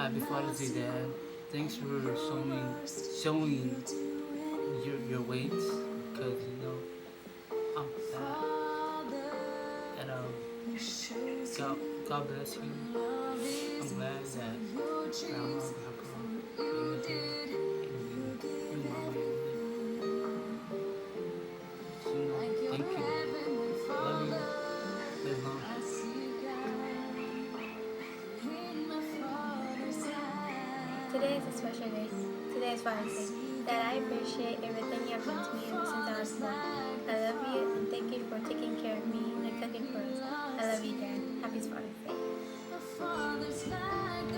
Happy Father's Day, Dad. Thanks for showing your weight, because I'm fat. And God bless you. I'm glad that Grandma and Grandpa are with you and you Mama and me. So, thank you. Love you. Live long. Today is a special day. Today is Father's Day. Dad, I appreciate everything you have done to me ever since I was born. I love you and thank you for taking care of me and cooking for us. I love you, Dad. Happy Father's Day.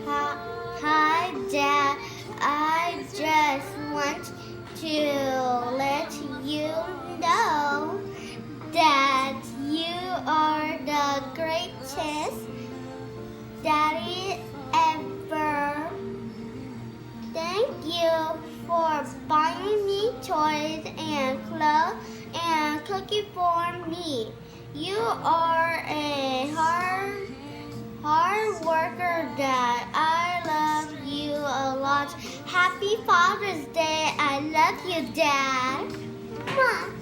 Hi, Dad. I just want to let you know that you are the greatest daddy ever. Thank you for buying me toys and clothes and cooking for me. You are a hard worker, Dad. I love you a lot. Happy Father's Day. I love you, Dad. Mwah.